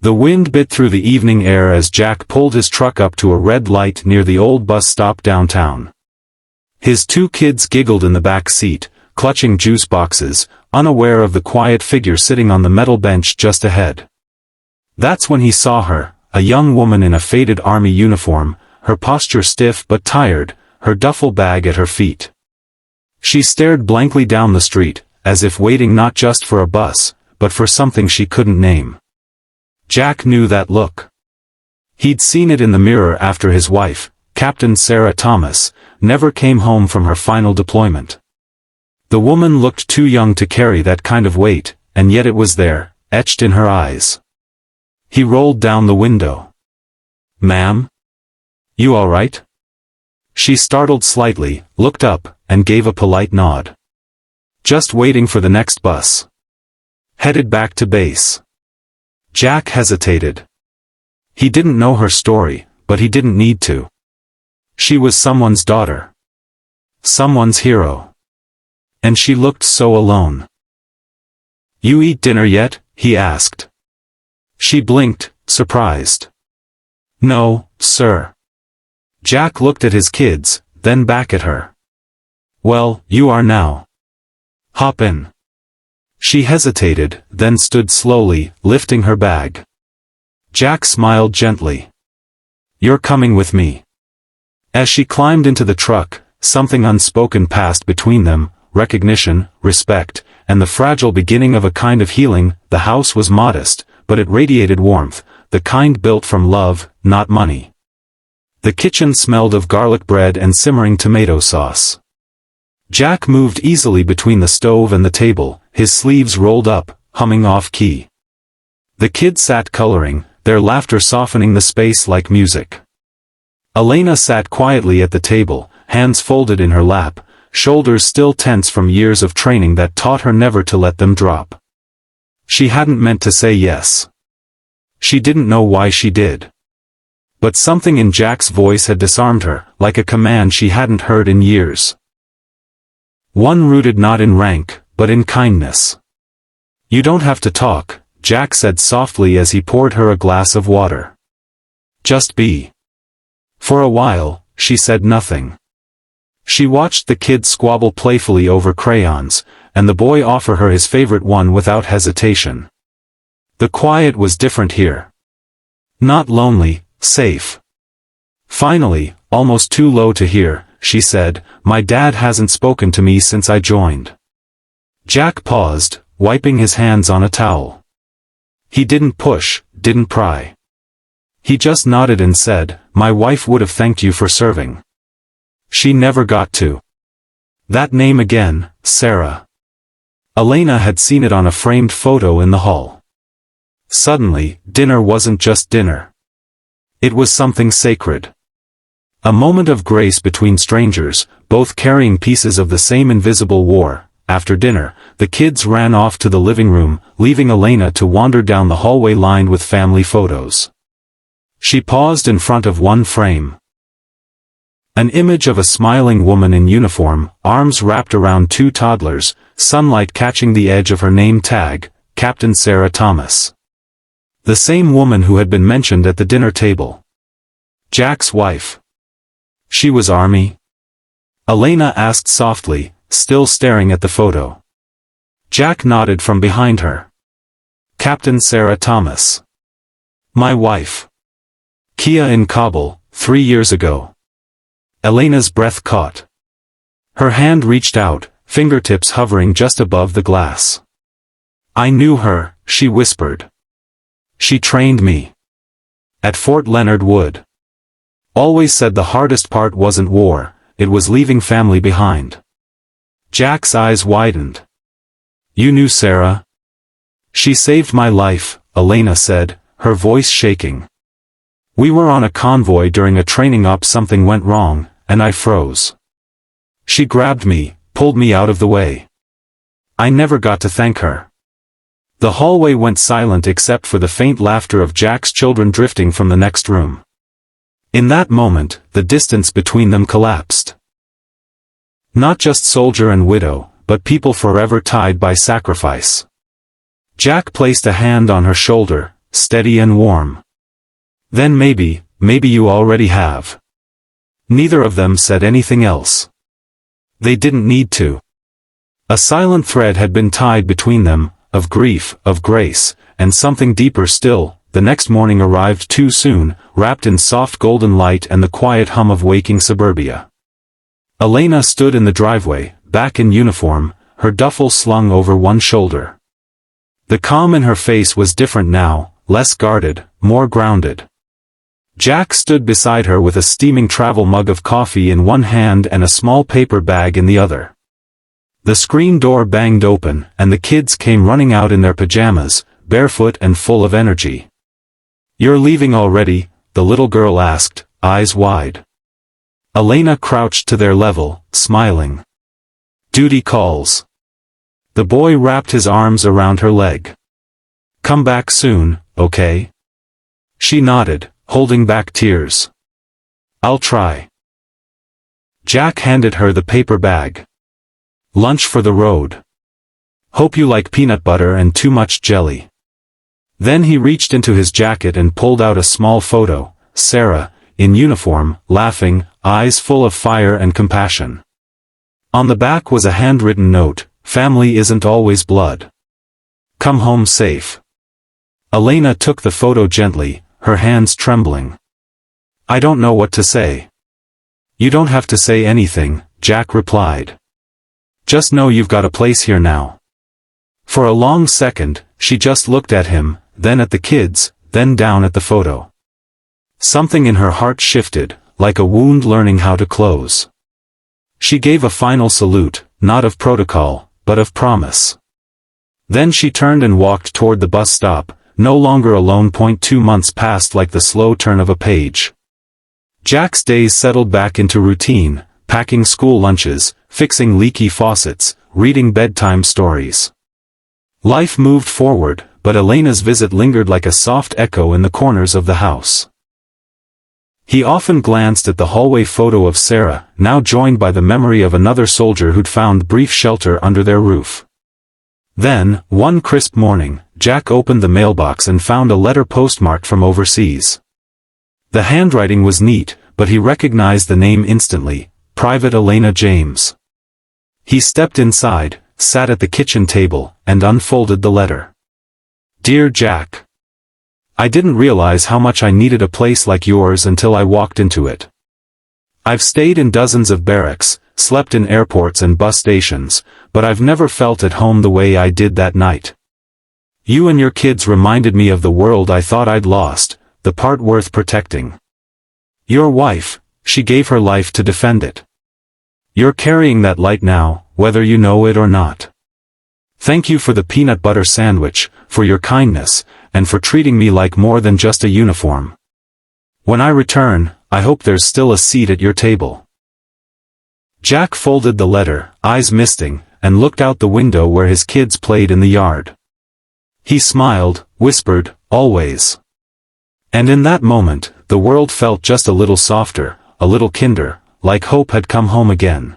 The wind bit through the evening air as Jack pulled his truck up to a red light near the old bus stop downtown. His two kids giggled in the back seat, clutching juice boxes, unaware of the quiet figure sitting on the metal bench just ahead. That's when he saw her, a young woman in a faded army uniform, her posture stiff but tired, her duffel bag at her feet. She stared blankly down the street, as if waiting not just for a bus, but for something she couldn't name. Jack knew that look. He'd seen it in the mirror after his wife, Captain Sarah Thomas, never came home from her final deployment. The woman looked too young to carry that kind of weight, and yet it was there, etched in her eyes. He rolled down the window. "Ma'am? You all right?" She startled slightly, looked up, and gave a polite nod. "Just waiting for the next bus. Headed back to base." Jack hesitated. He didn't know her story, but he didn't need to. She was someone's daughter. Someone's hero. And she looked so alone. "You eat dinner yet?" he asked. She blinked, surprised. "No, sir." Jack looked at his kids, then back at her. "Well, you are now. Hop in." She hesitated, then stood slowly, lifting her bag. Jack smiled gently. "You're coming with me." As she climbed into the truck, something unspoken passed between them, recognition, respect, and the fragile beginning of a kind of healing. The house was modest, but it radiated warmth, the kind built from love, not money. The kitchen smelled of garlic bread and simmering tomato sauce. Jack moved easily between the stove and the table, his sleeves rolled up, humming off-key. The kids sat coloring, their laughter softening the space like music. Elena sat quietly at the table, hands folded in her lap, shoulders still tense from years of training that taught her never to let them drop. She hadn't meant to say yes. She didn't know why she did. But something in Jack's voice had disarmed her, like a command she hadn't heard in years. One rooted not in rank, but in kindness. "You don't have to talk," Jack said softly as he poured her a glass of water. "Just be." For a while, she said nothing. She watched the kid squabble playfully over crayons, and the boy offer her his favorite one without hesitation. The quiet was different here. Not lonely, safe. Finally, almost too low to hear, she said, "My dad hasn't spoken to me since I joined." Jack paused, wiping his hands on a towel. He didn't push, didn't pry. He just nodded and said, "My wife would have thanked you for serving. She never got to." That name again, Sarah. Elena had seen it on a framed photo in the hall. Suddenly, dinner wasn't just dinner. It was something sacred. A moment of grace between strangers, both carrying pieces of the same invisible war. After dinner, the kids ran off to the living room, leaving Elena to wander down the hallway lined with family photos. She paused in front of one frame. An image of a smiling woman in uniform, arms wrapped around two toddlers, sunlight catching the edge of her name tag, Captain Sarah Thomas. The same woman who had been mentioned at the dinner table. Jack's wife. She was Army? Elena asked softly, still staring at the photo. Jack nodded from behind her. Captain Sarah Thomas. My wife. Kia in Kabul, 3 years ago. Elena's breath caught. Her hand reached out, fingertips hovering just above the glass. I knew her, she whispered. She trained me. At Fort Leonard Wood. Always said the hardest part wasn't war, it was leaving family behind. Jack's eyes widened. You knew Sarah? She saved my life, Elena said, her voice shaking. We were on a convoy during a training op, something went wrong, and I froze. She grabbed me, pulled me out of the way. I never got to thank her. The hallway went silent except for the faint laughter of Jack's children drifting from the next room. In that moment, the distance between them collapsed. Not just soldier and widow, but people forever tied by sacrifice. Jack placed a hand on her shoulder, steady and warm. Then maybe you already have. Neither of them said anything else. They didn't need to. A silent thread had been tied between them, of grief, of grace, and something deeper still. The next morning arrived too soon, wrapped in soft golden light and the quiet hum of waking suburbia. Elena stood in the driveway, back in uniform, her duffel slung over one shoulder. The calm in her face was different now, less guarded, more grounded. Jack stood beside her with a steaming travel mug of coffee in one hand and a small paper bag in the other. The screen door banged open, and the kids came running out in their pajamas, barefoot and full of energy. "You're leaving already?" the little girl asked, eyes wide. Elena crouched to their level, smiling. "Duty calls." The boy wrapped his arms around her leg. "Come back soon, okay?" She nodded, holding back tears. "I'll try." Jack handed her the paper bag. "Lunch for the road. Hope you like peanut butter and too much jelly." Then he reached into his jacket and pulled out a small photo, Sarah, in uniform, laughing, eyes full of fire and compassion. On the back was a handwritten note, "Family isn't always blood. Come home safe." Elena took the photo gently, her hands trembling. "I don't know what to say." "You don't have to say anything," Jack replied. "Just know you've got a place here now." For a long second, she just looked at him, then at the kids, then down at the photo. Something in her heart shifted, like a wound learning how to close. She gave a final salute, not of protocol, but of promise. Then she turned and walked toward the bus stop, no longer alone. 2 months passed like the slow turn of a page. Jack's days settled back into routine, packing school lunches, fixing leaky faucets, reading bedtime stories. Life moved forward, but Elena's visit lingered like a soft echo in the corners of the house. He often glanced at the hallway photo of Sarah, now joined by the memory of another soldier who'd found brief shelter under their roof. Then, one crisp morning, Jack opened the mailbox and found a letter postmarked from overseas. The handwriting was neat, but he recognized the name instantly, Private Elena James. He stepped inside, sat at the kitchen table, and unfolded the letter. "Dear Jack, I didn't realize how much I needed a place like yours until I walked into it. I've stayed in dozens of barracks, slept in airports and bus stations, but I've never felt at home the way I did that night. You and your kids reminded me of the world I thought I'd lost, the part worth protecting. Your wife, she gave her life to defend it. You're carrying that light now, whether you know it or not. Thank you for the peanut butter sandwich, for your kindness, and for treating me like more than just a uniform. When I return, I hope there's still a seat at your table." Jack folded the letter, eyes misting, and looked out the window where his kids played in the yard. He smiled, whispered, "Always." And in that moment, the world felt just a little softer, a little kinder, like hope had come home again.